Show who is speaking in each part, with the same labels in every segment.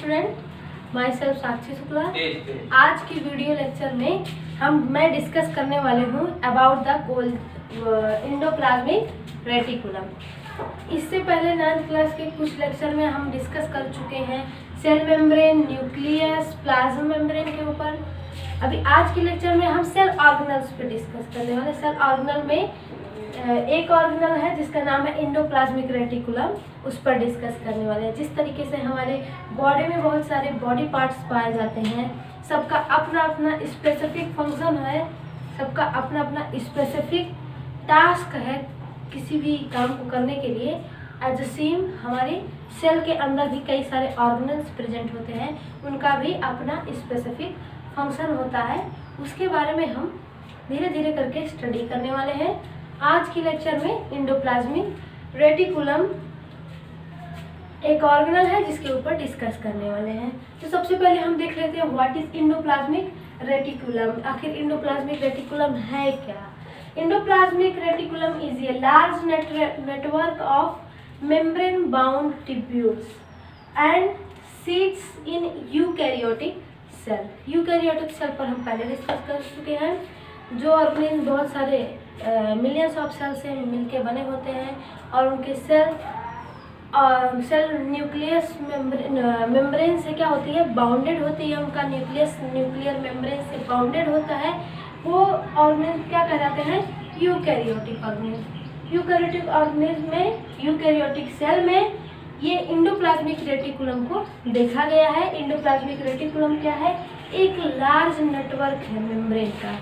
Speaker 1: Student, my self साक्षी शुक्ला। आज की video lecture में मैं डिस्कस करने वाले हूँ अबाउट द एंडोप्लाज्मिक रेटिकुलम। इससे पहले 9th क्लास के कुछ लेक्चर में हम डिस्कस कर चुके हैं cell membrane, nucleus, plasma membrane के ऊपर। अभी आज के लेक्चर में हम सेल ऑर्गेनल्स पे डिस्कस करने वाले। सेल ऑर्गेनल में एक ऑर्गेनल है जिसका नाम है एंडोप्लाज्मिक रेटिकुलम, उस पर डिस्कस करने वाले हैं। जिस तरीके से हमारे बॉडी में बहुत सारे बॉडी पार्ट्स पाए जाते हैं, सबका अपना अपना स्पेसिफिक फंक्शन है, सबका अपना अपना स्पेसिफिक टास्क है किसी भी काम को करने के लिए। एज अ सेम हमारे सेल के अंदर भी कई सारे ऑर्गेनल्स प्रेजेंट होते हैं, उनका भी अपना स्पेसिफिक फंक्शन होता है। उसके बारे में हम धीरे धीरे करके स्टडी करने वाले हैं। आज की लेक्चर में एंडोप्लाज्मिक रेटिकुलम एक ऑर्गेनल है जिसके ऊपर डिस्कस करने वाले हैं। तो सबसे पहले हम देख लेते हैं व्हाट इज एंडोप्लाज्मिक रेटिकुलम। आखिर एंडोप्लाज्मिक रेटिकुलम है क्या? Endoplasmic reticulum is a large network of membrane bound tubules and sheets in eukaryotic cell. Eukaryotic cell पर हम पहले डिस्कस कर चुके हैं, जो ऑर्गेनिज्म बहुत सारे मिलियंस ऑफ सेल से मिलके बने होते हैं और उनके सेल न्यूक्लियस मेम्ब्रेन से क्या होती है, बाउंडेड होती है। उनका न्यूक्लियस न्यूक्लियर मेम्ब्रेन से बाउंडेड होता है। वो ऑर्गेनिज्म क्या कहलाते हैं? Eukaryotic organism. यूकैरियोटिक ऑर्गेनिज्म में, यूकैरियोटिक सेल में ये एंडोप्लाज्मिक रेटिकुलम को देखा गया है। एंडोप्लाज्मिक रेटिकुलम क्या है? एक लार्ज नेटवर्क है मेम्ब्रेन का,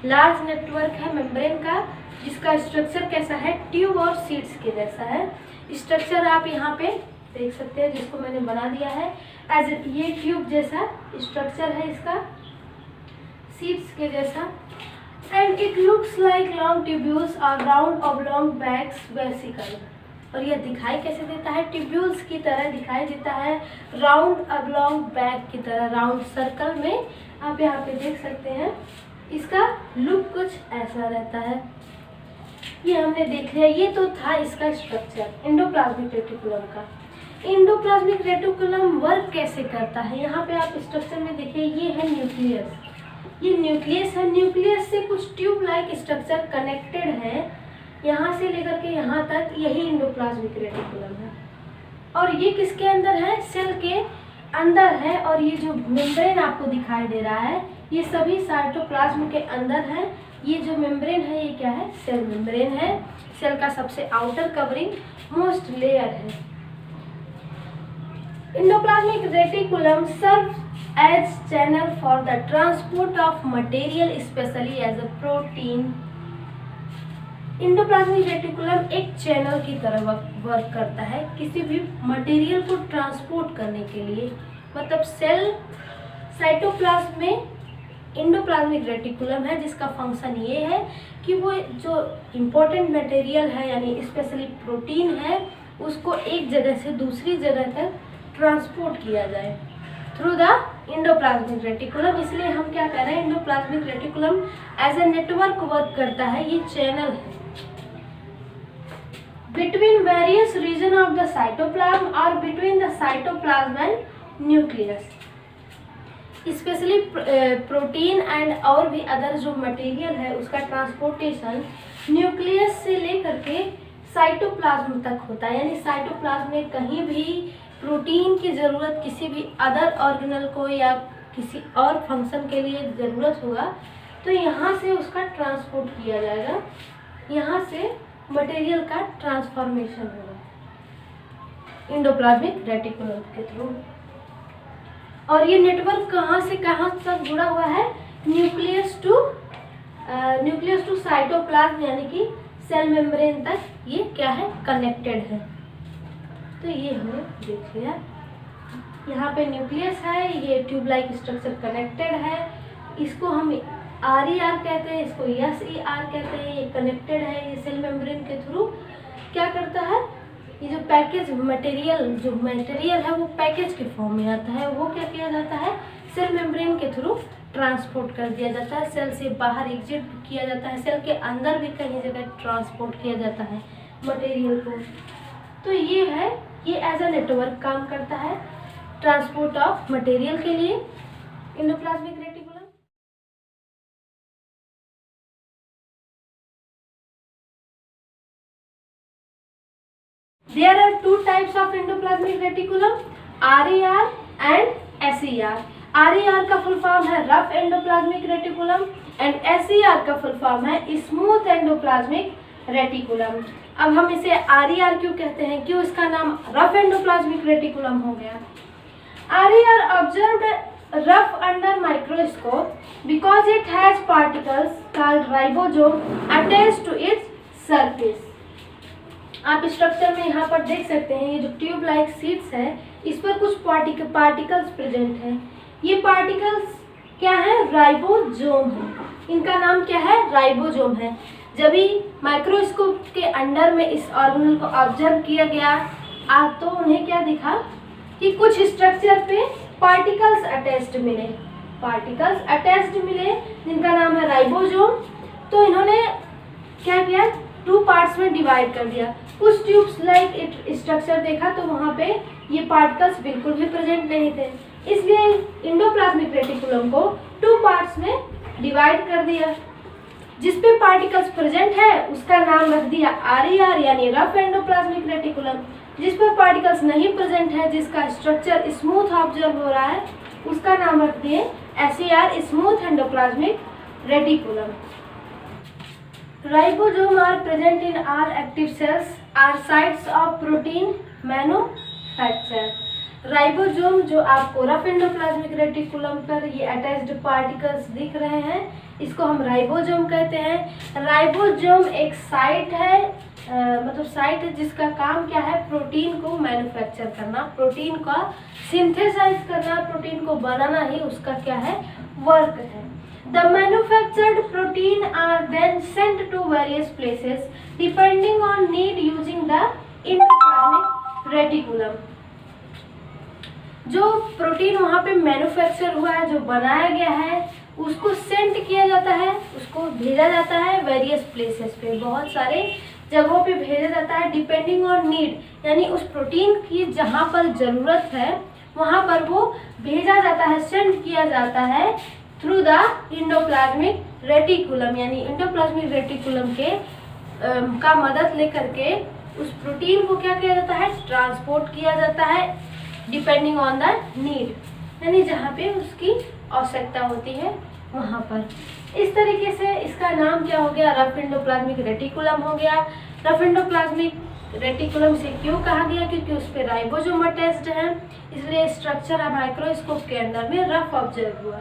Speaker 1: लार्ज नेटवर्क है मेम्ब्रेन का, जिसका स्ट्रक्चर कैसा है? ट्यूब और सीड्स के जैसा है। स्ट्रक्चर आप यहाँ पे देख सकते हैं, जिसको मैंने बना दिया है एज ये ट्यूब जैसा स्ट्रक्चर है इसका, सीड्स के जैसा। And it looks like long tubules और राउंड ऑब्लॉन्ग बैग्स वेसिकल। और यह दिखाई कैसे देता है? ट्यूब्यूल्स की तरह दिखाई देता है, राउंड ऑब्लॉन्ग बैग की तरह, राउंड सर्कल में। आप यहाँ पे देख सकते हैं इसका लुक कुछ ऐसा रहता है। ये हमने देख लिया, ये तो था इसका स्ट्रक्चर एंडोप्लाज्मिक रेटिकुलम का। एंडोप्लाज्मिक रेटिकुलम वर्क कैसे करता है? यहाँ पे आप स्ट्रक्चर में देखिए, ये है न्यूक्लियस, ये न्यूक्लियस है। न्यूक्लियस से कुछ ट्यूब लाइक स्ट्रक्चर कनेक्टेड है, यहाँ से लेकर के यहाँ तक, यही एंडोप्लाज्मिक रेटिकुलम है। और ये किसके अंदर है? सेल के अंदर है। और ये जो मेम्ब्रेन आपको दिखाई दे रहा है, ये सभी साइटोप्लाज्म के अंदर है। ये जो मेम्ब्रेन है ये क्या है? सेल मेम्ब्रेन है। सेल का सबसे आउटर कवरिंग मोस्ट लेयर है। Endoplasmic reticulum serve as channel for the transport of material specially as a protein. Endoplasmic reticulum एक चैनल की तरह वर्क करता है किसी भी मटेरियल को ट्रांसपोर्ट करने के लिए। मतलब सेल साइटोप्लाज्म में एंडोप्लाज्मिक रेटिकुलम है, जिसका फंक्शन ये है कि वो जो इम्पोर्टेंट मटेरियल है, यानी स्पेशली प्रोटीन है, उसको एक जगह से दूसरी जगह तक ट्रांसपोर्ट किया जाए थ्रू द एंडोप्लाज्मिक रेटिकुलम। इसलिए हम क्या कह रहे हैं? Endoplasmic reticulum as a network work करता है, ये चैनल है between various region of the cytoplasm और between the cytoplasm and nucleus. Specially protein and और भी अदर जो मटेरियल है उसका ट्रांसपोर्टेशन न्यूक्लियस से लेकर के साइटोप्लाज्म तक होता है। यानी साइटोप्लाज्म में कहीं भी प्रोटीन की ज़रूरत किसी भी अदर ऑर्गेनल को या किसी और फंक्शन के लिए ज़रूरत होगा तो यहाँ से उसका ट्रांसपोर्ट किया जाएगा, यहाँ से मटेरियल का ट्रांसफॉर्मेशन होगा एंडोप्लाज्मिक रेटिकुलम के थ्रू। और ये नेटवर्क कहाँ से कहाँ तक जुड़ा हुआ है? न्यूक्लियस टू साइटोप्लाज्म, यानी कि सेल मेम्ब्रेन तक ये क्या है? कनेक्टेड है। तो ये हमने देख लिया। यहाँ पे न्यूक्लियस है, ये ट्यूब लाइक स्ट्रक्चर कनेक्टेड है। इसको हम RER कहते हैं, इसको SER कहते हैं। ये कनेक्टेड है, ये सेल मेम्ब्रेन के थ्रू क्या करता है? ये जो पैकेज मटेरियल है वो पैकेज के फॉर्म में आता है, वो क्या किया जाता है? सेल मेम्ब्रेन के थ्रू ट्रांसपोर्ट कर दिया जाता है। सेल से बाहर एग्जिट किया जाता है, सेल के अंदर भी कहीं जगह ट्रांसपोर्ट किया जाता है मटेरियल को। तो ये है, ये एज अ नेटवर्क काम करता है। ट्रांसपोर्ट ऑफ मटेरियल के लिए endoplasmic reticulum. There are two types of endoplasmic reticulum, RER and SER. RER का फुल फॉर्म है rough endoplasmic reticulum and SER का फुल फॉर्म है स्मूथ एंडोप्लाज्मिक रेटिकुलम। अब हम इसे RER क्यों कहते हैं, क्यों इसका नाम रफ एंडोप्लाज्मिक रेटिकुलम हो गया। RER observed rough under microscope because it has particles called ribosome attached to its surface. आप स्ट्रक्चर में यहाँ पर देख सकते हैं, ये जो ट्यूब लाइक शीट्स है इस पर कुछ पार्टिकल्स प्रेजेंट हैं। ये पार्टिकल्स क्या है, राइबोसोम है। इनका नाम क्या है, राइबोसोम है। जब भी माइक्रोस्कोप के अंडर में इस ऑर्गेनल को ऑब्जर्व किया गया तो उन्हें क्या दिखा कि कुछ स्ट्रक्चर पे पार्टिकल्स अटैच्ड मिले जिनका नाम है राइबोसोम। तो इन्होंने क्या किया, 2 पार्ट्स में डिवाइड कर दिया। कुछ ट्यूब्स लाइक स्ट्रक्चर देखा तो वहाँ पे ये पार्टिकल्स बिल्कुल भी प्रेजेंट नहीं थे, इसलिए एंडोप्लाज्मिक रेटिकुलम को 2 पार्ट्स में डिवाइड कर दिया। जिस पे पार्टिकल्स प्रेजेंट है उसका नाम रख दिया RER यानी रफ एंडोप्लाज्मिक रेटिकुलम। जिस पर पार्टिकल्स नहीं प्रेजेंट है, जिसका स्ट्रक्चर स्मूथ ऑब्जर्व हो रहा है, उसका नाम रख दिए SER smooth endoplasmic reticulum. Ribosome are present in all active cells, are sites of protein manufacture. Ribosome जो आपको रफ एंडोप्लाज्मिक रेटिकुलम पर ये अटैच्ड पार्टिकल्स दिख रहे हैं, इसको हम राइबोसोम कहते हैं। राइबोसोम एक साइट है, मतलब साइट है जिसका काम क्या है, प्रोटीन को मैन्युफैक्चर करना, प्रोटीन का सिंथेसाइज करना, प्रोटीन को बनाना ही उसका क्या है, वर्क है। The manufactured protein are then sent to various places depending on need using the endoplasmic reticulum. जो प्रोटीन वहाँ पे मैन्युफैक्चर हुआ है, जो बनाया गया है, उसको सेंड किया जाता है, उसको भेजा जाता है वेरियस प्लेसेस पे, बहुत सारे जगहों पे भेजा जाता है डिपेंडिंग ऑन नीड, यानी उस प्रोटीन की जहाँ पर ज़रूरत है वहाँ पर वो भेजा जाता है, सेंड किया जाता है थ्रू द एंडोप्लाज्मिक रेटिकुलम, यानी एंडोप्लाज्मिक रेटिकुलम के का मदद लेकर के उस प्रोटीन को क्या किया जाता है, ट्रांसपोर्ट किया जाता है डिपेंडिंग ऑन द नीड, यानी जहाँ पे उसकी आवश्यकता होती है वहाँ पर। इस तरीके से इसका नाम क्या हो गया, रफ एंडोप्लाज्मिक रेटिकुलम हो गया। रफ एंडोप्लाज्मिक रेटिकुलम से क्यों कहा गया, क्योंकि उस पर राइबोसोम अटैच्ड है, इसलिए स्ट्रक्चर माइक्रोस्कोप के अंदर में रफ ऑब्जर्व हुआ,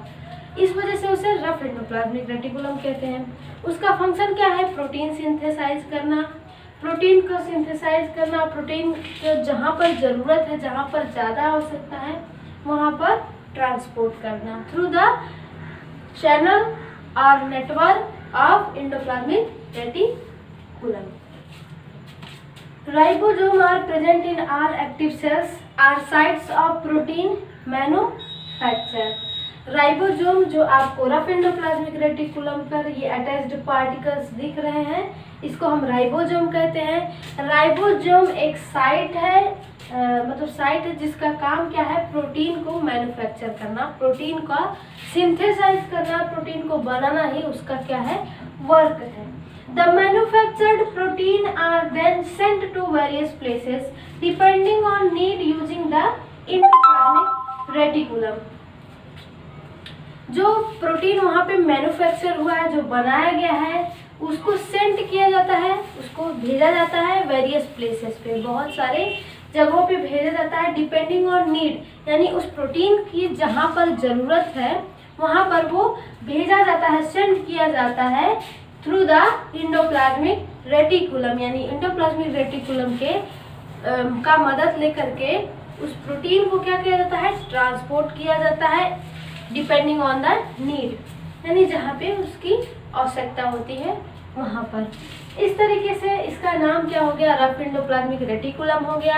Speaker 1: इस वजह से उसे रफ एंडोप्लाज्मिक रेटिकुलम कहते हैं। उसका फंक्शन क्या है, प्रोटीन सिंथेसाइज करना, प्रोटीन को सिंथेसाइज करना, प्रोटीन को जहाँ पर ज़रूरत है, जहाँ पर ज़्यादा आवश्यकता है वहाँ पर ट्रांसपोर्ट करना थ्रू द चैनल और network of endoplasmic reticulum. Ribosome are present in all active cells, are sites of protein manufacture. Ribosome जो आपको रफ एंडोप्लाज्मिक रेटिकुलम पर ये अटैच्ड पार्टिकल्स दिख रहे हैं, इसको हम राइबोसोम कहते हैं। राइबोसोम एक साइट है, मतलब साइट है जिसका काम क्या है, प्रोटीन को मैन्युफैक्चर करना, प्रोटीन का सिंथेसाइज करना, प्रोटीन को बनाना ही उसका क्या है, वर्क है। The manufactured protein are then sent to various places depending on need using the endoplasmic reticulum. जो प्रोटीन वहाँ पे मैन्युफैक्चर हुआ है, जो बनाया गया है, उसको सेंड किया जाता है, उसको भेजा जाता है वेरियस प्लेसेस पे, बहुत सारे जगहों पे भेजा जाता है डिपेंडिंग ऑन नीड, यानी उस प्रोटीन की जहाँ पर ज़रूरत है वहाँ पर वो भेजा जाता है, सेंड किया जाता है थ्रू द एंडोप्लाज्मिक रेटिकुलम, यानी एंडोप्लाज्मिक रेटिकुलम के का मदद लेकर के उस प्रोटीन को क्या किया जाता है, ट्रांसपोर्ट किया जाता है डिपेंडिंग ऑन द नीड, यानी जहाँ पे उसकी आवश्यकता होती है वहाँ पर। इस तरीके से इसका नाम क्या हो गया, रफ एंडोप्लाज्मिक रेटिकुलम हो गया।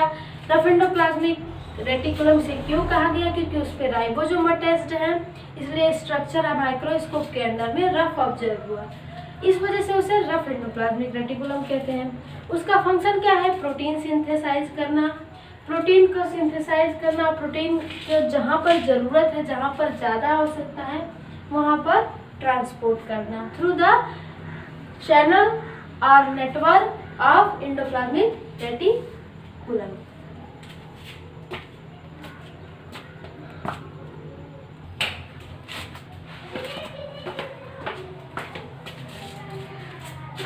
Speaker 1: रफ एंडोप्लाज्मिक रेटिकुलम से क्यों कहा गया, क्योंकि उस पर राइबोसोम अटैच्ड है, इसलिए स्ट्रक्चर माइक्रोस्कोप के अंदर में रफ ऑब्जर्व हुआ, इस वजह से उसे रफ एंडोप्लाज्मिक रेटिकुलम कहते हैं। उसका फंक्शन क्या है, प्रोटीन सिंथेसाइज करना, प्रोटीन को सिंथेसाइज करना, प्रोटीन को जहाँ पर ज़रूरत है, जहाँ पर ज़्यादा आवश्यकता है वहाँ पर ट्रांसपोर्ट करना थ्रू द चैनल और network of endoplasmic reticulum.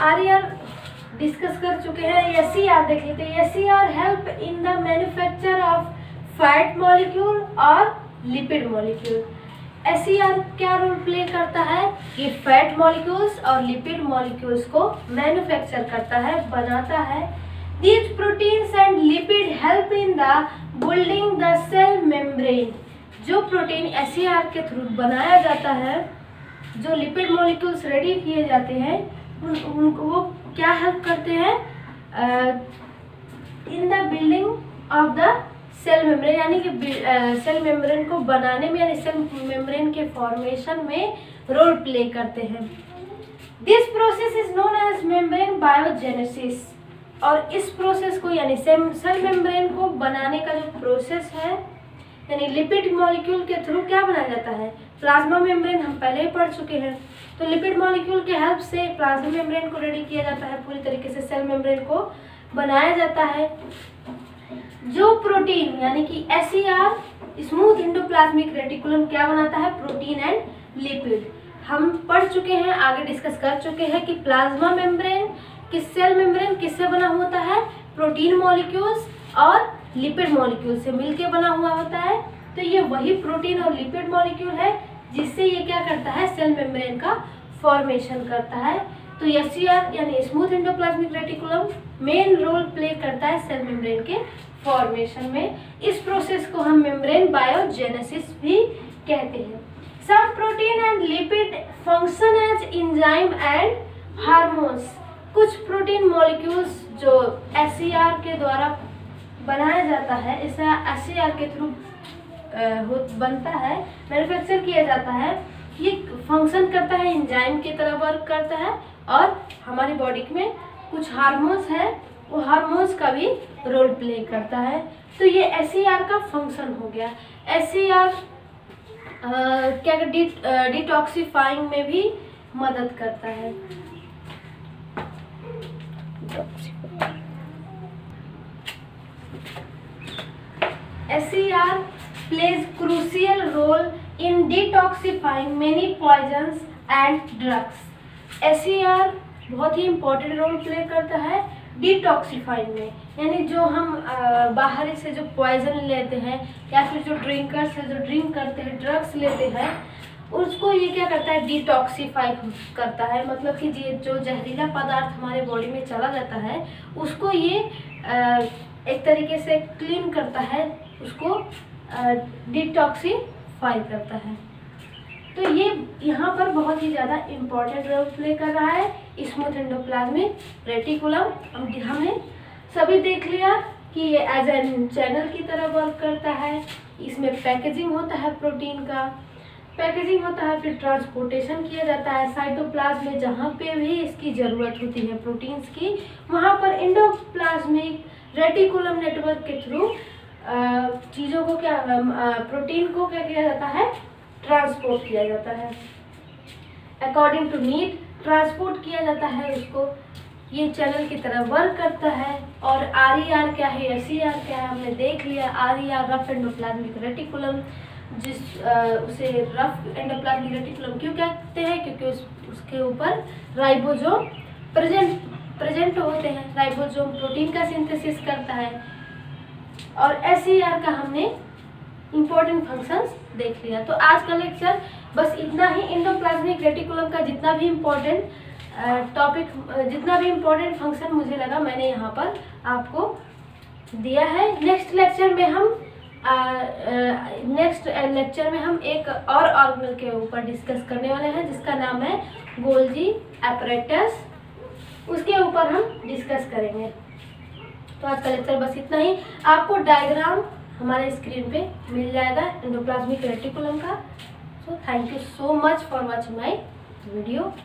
Speaker 1: R discuss कर चुके हैं। एस देख लेते हैं। S help in the manufacture of fat molecule और लिपिड मॉलिक्यूल। एस क्या रोल प्ले करता है? ये फैट मॉलिक्यूल्स और लिपिड मॉलिक्यूल्स को मैन्युफैक्चर करता है, बनाता है। These proteins and lipid help in the building the cell membrane. जो प्रोटीन एस के थ्रू बनाया जाता है, जो लिपिड मॉलिक्यूल्स रेडी किए जाते हैं, उनको वो क्या हेल्प करते हैं? In the building of the cell membrane, यानी कि सेल मेम्ब्रेन को बनाने में, यानी सेल मेम्ब्रेन के फॉर्मेशन में रोल प्ले करते हैं। This process is known as membrane biogenesis. और इस प्रोसेस को, यानी सेल मेम्ब्रेन को बनाने का जो प्रोसेस है, यानी लिपिड मॉलिक्यूल के थ्रू क्या बनाया जाता है? प्लाज्मा मेम्ब्रेन हम पहले ही पढ़ चुके हैं। तो लिपिड मॉलिक्यूल के हेल्प से प्लाज्मा मेम्ब्रेन को रेडी किया जाता है, पूरी तरीके से सेल मेम्ब्रेन को बनाया जाता है। जो प्रोटीन, यानी कि एसईआर स्मूथ एंडोप्लाज्मिक रेटिकुलम क्या बनाता है? Protein and lipid. हम पढ़ चुके हैं, आगे डिस्कस कर चुके हैं कि प्लाज्मा मेम्ब्रेन, सेल मेम्ब्रेन किससे बना होता है? प्रोटीन मॉलिक्यूल्स और लिपिड मॉलिक्यूल से मिलके बना हुआ होता है। तो ये वही प्रोटीन और लिपिड मॉलिक्यूल है जिससे ये क्या करता है? सेल मेम्ब्रेन का फॉर्मेशन करता है। तो एसईआर यानी smooth endoplasmic reticulum main role play करता है सेल मेम्ब्रेन के फॉर्मेशन में। इस प्रोसेस को हम मेम्ब्रेन बायोजेनेसिस भी कहते हैं। Some protein and lipid function as enzyme and hormones. कुछ प्रोटीन मॉलिक्यूल्स जो एसईआर के द्वारा बनाया जाता है, इसे एसईआर के थ्रू बनता है, मैन्युफैक्चर किया जाता है, ये फंक्शन करता है, एंजाइम की तरह वर्क करता है। और हमारी बॉडी में कुछ हार्मोन्स है, वो हार्मोन्स का भी रोल प्ले करता है। तो ये एसईआर का फंक्शन हो गया। एसईआर क्या डिटॉक्सिफाइंग में भी मदद करता है। SCR plays crucial role in detoxifying many poisons and drugs. SCR बहुत ही इम्पोर्टेंट रोल प्ले करता है डिटॉक्सिफाइंग में, यानी जो हम बाहर से जो पॉइजन लेते हैं या फिर जो ड्रिंकर्स है, जो ड्रिंक करते हैं, ड्रग्स लेते हैं, उसको ये क्या करता है? डिटॉक्सिफाई करता है। मतलब कि ये जो जहरीला पदार्थ हमारे बॉडी में चला जाता है, उसको ये एक तरीके से क्लीन करता है, उसको डिटॉक्सिफाई करता है। तो ये यहाँ पर बहुत ही ज़्यादा इम्पोर्टेंट रोल प्ले कर रहा है स्मूथ एंडोप्लाज्मिक रेटिकुलम। हमने सभी देख लिया कि ये एज एन चैनल की तरह वर्क करता है। इसमें पैकेजिंग होता है, प्रोटीन का पैकेजिंग होता है, फिर ट्रांसपोर्टेशन किया जाता है साइटोप्लाज्म में, जहाँ पे भी इसकी ज़रूरत होती है प्रोटीन्स की, वहाँ पर एंडोप्लाज्मिक रेटिकुलम नेटवर्क के थ्रू चीज़ों को क्या, प्रोटीन को क्या किया जाता है? ट्रांसपोर्ट किया जाता है। अकॉर्डिंग टू नीड ट्रांसपोर्ट किया जाता है उसको। ये चैनल की तरह वर्क करता है। और RER क्या है, SER क्या है, हमने देख लिया। RER रफ एंडोप्लाज्मिक रेटिकुलम, उसे रफ एंडोप्लाज्मिक रेटिकुलम क्यों कहते हैं? क्योंकि उसके ऊपर राइबोसोम प्रेजेंट होते हैं। राइबोसोम प्रोटीन का सिंथेसिस करता है। और SER का हमने इम्पोर्टेंट फंक्शंस देख लिया। तो आज का लेक्चर बस इतना ही। एंडोप्लाज्मिक रेटिकुलम का जितना भी इम्पोर्टेंट टॉपिक, जितना भी इम्पोर्टेंट फंक्शन मुझे लगा, मैंने यहाँ पर आपको दिया है। नेक्स्ट लेक्चर में हम एक और ऑर्गेनल के ऊपर डिस्कस करने वाले हैं, जिसका नाम है गोल्जी एपरेटस। उसके ऊपर हम डिस्कस करेंगे। तो आज का लेक्चर बस इतना ही। आपको डायग्राम हमारे स्क्रीन पे मिल जाएगा एंडोप्लाज्मिक रेटिकुलम का। So thank you so much for watching my video.